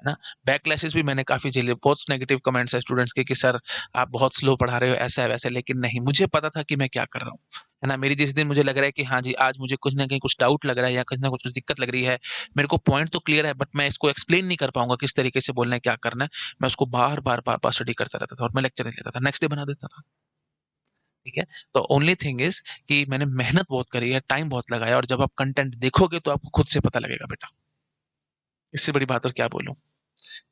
है ना? बैकलैशेस भी मैंने काफ़ी झेले, बहुत नेगेटिव कमेंट्स है स्टूडेंट्स के कि सर आप बहुत स्लो पढ़ा रहे हो, ऐसा है वैसा है, लेकिन नहीं, मुझे पता था कि मैं क्या कर रहा हूँ। है ना? मेरी जिस दिन मुझे लग रहा है कि हाँ जी, आज मुझे कुछ न कहीं कुछ डाउट लग रहा है या कुछ न कुछ दिक्कत लग रही है, मेरे को पॉइंट तो क्लियर है बट मैं इसको एक्सप्लेन नहीं कर पाऊँगा किस तरीके से बोलना है, क्या करना है, मैं उसको बार-बार, बार-बार स्टडी करता रहता था और मैं लेक्चर नहीं लेता था, नेक्स्ट डे बना देता था। ठीक है? तो ओनली थिंग इज़ कि मैंने मेहनत बहुत करी है, टाइम बहुत लगाया, और जब आप कंटेंट देखोगे तो आपको खुद से पता लगेगा बेटा। इससे बड़ी बात और क्या बोलूँ?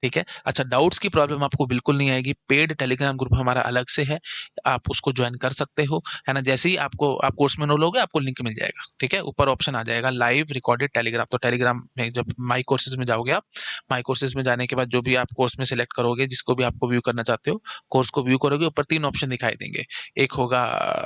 ठीक है? अच्छा, डाउट्स की प्रॉब्लम आपको बिल्कुल नहीं आएगी, पेड टेलीग्राम ग्रुप हमारा अलग से है, आप उसको जॉइन कर सकते हो, है ना? जैसे ही आपको आप कोर्स में एनरोल होगे, आपको लिंक मिल जाएगा, ठीक है? ऊपर ऑप्शन आ जाएगा लाइव रिकॉर्डेड टेलीग्राम, तो टेलीग्राम में जब माई कोर्सेज़ में जाओगे आप, माई कोर्सेज़ में जाने के बाद जो भी आप कोर्स में सिलेक्ट करोगे, जिसको भी आपको व्यू करना चाहते हो, कोर्स को व्यू करोगे, ऊपर 3 ऑप्शन दिखाई देंगे। एक होगा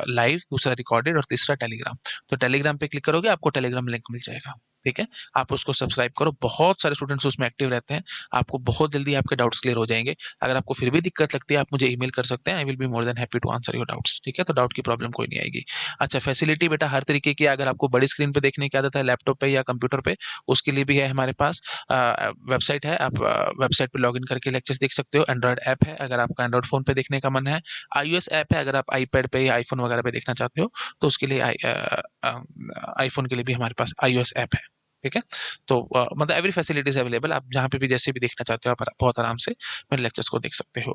लाइव, दूसरा रिकॉर्डेड और तीसरा टेलीग्राम। तो टेलीग्राम पे क्लिक करोगे, आपको टेलीग्राम लिंक मिल जाएगा, ठीक है? आप उसको सब्सक्राइब करो, बहुत सारे स्टूडेंट्स उसमें एक्टिव रहते हैं, आपको बहुत जल्दी आपके डाउट्स क्लियर हो जाएँगे। अगर आपको फिर भी दिक्कत लगती है, आप मुझे ईमेल कर सकते हैं, I will be more than happy to answer your doubts, ठीक है? तो डाउट की प्रॉब्लम कोई नहीं आएगी। अच्छा, फैसिलिटी बेटा हर तरीके की है, अगर आपको बड़ी स्क्रीन पे देखने की आदत है, लैपटॉप पे या कंप्यूटर पे, उसके लिए भी है हमारे पास वेबसाइट है, आप वेबसाइट पे लॉगिन करके लेक्चर्स देख सकते हो। एंड्रॉयड ऐप है, अगर आपका एंड्रॉयड फ़ोन पे देखने का मन है। iOS ऐप है, अगर आप आईपैड पे या आईफ़ोन वगैरह पे देखना चाहते हो, तो उसके लिए आईफ़ोन के लिए भी हमारे पास iOS ऐप है, ठीक है? तो मतलब एवरी फैसिलिटी इज़ अवेलेबल, आप जहाँ पे भी जैसे भी देखना चाहते हो, आप बहुत आराम से मेरे लेक्चर्स को देख सकते हो,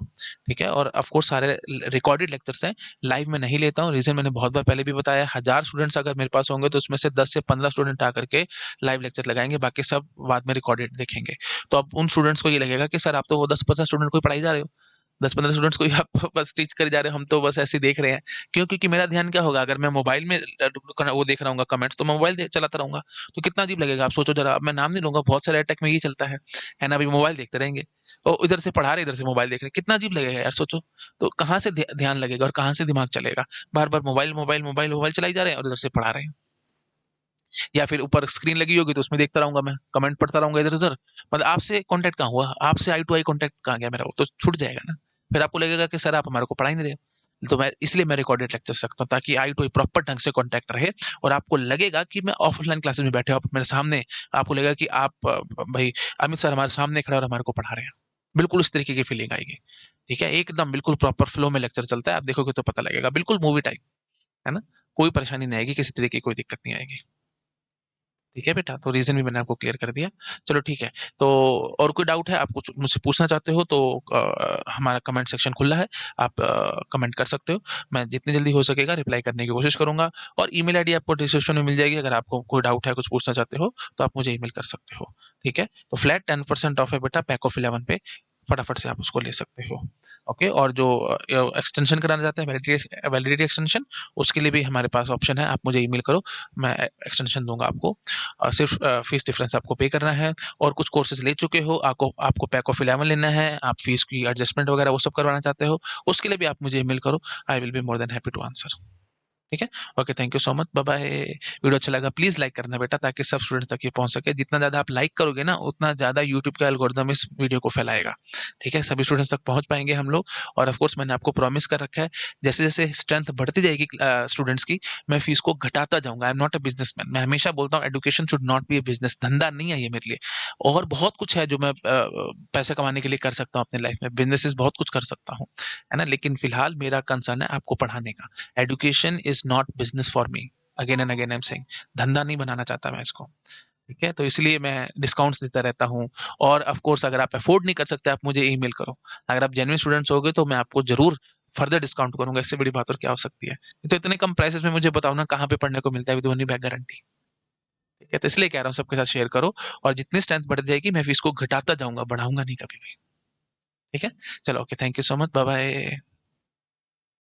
ठीक है? और ऑफ कोर्स सारे रिकॉर्डेड लेक्चर्स हैं, लाइव मैं नहीं लेता हूँ, रीज़न मैंने बहुत बार पहले भी बताया, 1000 स्टूडेंट्स अगर मेरे पास होंगे तो उसमें से 10 से 15 स्टूडेंट आकर के लाइव लेक्चर लगाएँगे, बाकी सब बाद में रिकॉर्डेड देखेंगे। तो अब उन स्टूडेंट्स को ये लगेगा कि सर आप तो वो 10-15 स्टूडेंट को ही पढ़ाई जा रहे हो, 10-15 स्टूडेंट्स को ही आप बस टीच करे जा रहे हो, हम तो बस ऐसे ही देख रहे हैं। क्यों? क्योंकि मेरा ध्यान क्या होगा, अगर मैं मोबाइल में वो देख रहा हूँगा कमेंट्स, तो मैं मोबाइल चलाता रहूंगा, तो कितना अजीब लगेगा। आप सोचो जरा, अब मैं नाम नहीं लूंगा, बहुत सारे अटैक में यही चलता है ना? अभी मोबाइल देखते रहेंगे और इधर से पढ़ा रहे, इधर से मोबाइल देख रहे, कितना अजीब लगेगा यार, सोचो। तो कहाँ से ध्यान लगेगा और कहाँ से दिमाग चलेगा? बार बार मोबाइल मोबाइल मोबाइल मोबाइल चलाई जा रहे हैं और इधर से पढ़ा रहे हैं, या फिर ऊपर स्क्रीन लगी होगी तो उसमें देखता रहूंगा, मैं कमेंट पढ़ता रहूंगा इधर उधर। मतलब आपसे कांटेक्ट कहाँ हुआ, आपसे आई टू आई कांटेक्ट कहाँ गया मेरा, वो तो छूट जाएगा ना। फिर आपको लगेगा कि सर आप हमारे को पढ़ा ही नहीं रहे। तो मैं इसलिए मैं रिकॉर्डेड लेक्चर्स रखता हूँ, ताकि आई टू आई प्रॉपर ढंग से कांटेक्ट रहे और आपको लगेगा कि मैं ऑफलाइन क्लासेस में बैठे हो, आप मेरे सामने, आपको लगेगा कि आप भाई अमित सर हमारे सामने खड़े और हमारे को पढ़ा रहे हैं। बिल्कुल इस तरीके की फीलिंग आएगी, ठीक है? एकदम बिल्कुल प्रॉपर फ्लो में लेक्चर चलता है, आप देखोगे तो पता लगेगा, बिल्कुल मूवी टाइप, है ना? कोई परेशानी नहीं आएगी, किसी तरीके की कोई दिक्कत नहीं आएगी। ठीक है बेटा, तो रीज़न भी मैंने आपको क्लियर कर दिया। चलो ठीक है, तो और कोई डाउट है, आप कुछ मुझसे पूछना चाहते हो तो हमारा कमेंट सेक्शन खुला है, आप कमेंट कर सकते हो। मैं जितनी जल्दी हो सकेगा रिप्लाई करने की कोशिश करूँगा, और ईमेल आईडी आपको डिस्क्रिप्शन में मिल जाएगी, अगर आपको कोई डाउट है, कुछ पूछना चाहते हो, तो आप मुझे ईमेल कर सकते हो। ठीक है? तो फ्लैट 10% ऑफ है बेटा पैक ऑफ 11 पे, फटाफट से आप उसको ले सकते हो। ओके, और जो एक्सटेंशन कराना चाहते हैं, वैलिडिटी एक्सटेंशन, उसके लिए भी हमारे पास ऑप्शन है, आप मुझे ईमेल करो, मैं एक्सटेंशन दूँगा आपको। सिर्फ फीस डिफरेंस आपको पे करना है, और कुछ कोर्सेज ले चुके हो, आपको आपको पैक ऑफ 11 लेना है, आप फीस की एडजस्टमेंट वगैरह वो सब करवाना चाहते हो, उसके लिए भी आप मुझे ईमेल करो, I will be more than happy to answer. ठीक है? Okay, thank you so much, bye bye. Video अच्छा लगा प्लीज़ लाइक करना बेटा, ताकि सब स्टूडेंट्स तक ये पहुँच सके। जितना ज़्यादा आप लाइक करोगे ना, उतना ज़्यादा यूट्यूब का एल्गोरिदम इस वीडियो को फैलाएगा। ठीक है? सभी स्टूडेंट्स तक पहुँच पाएँगे हम लोग, और ऑफ कोर्स मैंने आपको प्रॉमिस कर रखा है, जैसे-जैसे स्ट्रेंथ बढ़ती जाएगी स्टूडेंट्स की, मैं फीस को घटाता जाऊँगा। I am not a businessman. मैं हमेशा बोलता हूँ education should not be a business, धंधा नहीं है ये मेरे लिए। और बहुत कुछ है जो मैं पैसे कमाने के लिए कर सकता हूँ अपनी लाइफ में, बिज़नेसेस बहुत कुछ कर सकता हूँ, है ना? लेकिन फिलहाल मेरा कंसर्न है आपको पढ़ाने का। Education is not business for me, again and again I am saying, धंधा नहीं बनाना चाहता मैं इसको, ठीक है? तो इसलिए मैं डिस्काउंट्स देता रहता हूँ, और ऑफ कोर्स अगर आप अफ़ोर्ड नहीं कर सकते, आप मुझे ईमेल करो। अगर आप जेन्युइन स्टूडेंट्स होगे तो मैं आपको ज़रूर फर्दर डिस्काउंट करूँगा, इससे बड़ी बात और क्या हो सकती है? तो इतने कम प्राइसेज़ में मुझे बताओ ना, कहाँ पे पढ़ने को मिलता है विद मनी बैक गारंटी, ठीक है? तो इसलिए कह रहा हूँ सबके साथ शेयर करो, और जितनी स्ट्रेंथ बढ़ जाएगी मैं फीस को घटाता जाऊँगा, बढ़ाऊँगा नहीं कभी भी, ठीक है? चलो okay, thank you so much, bye bye.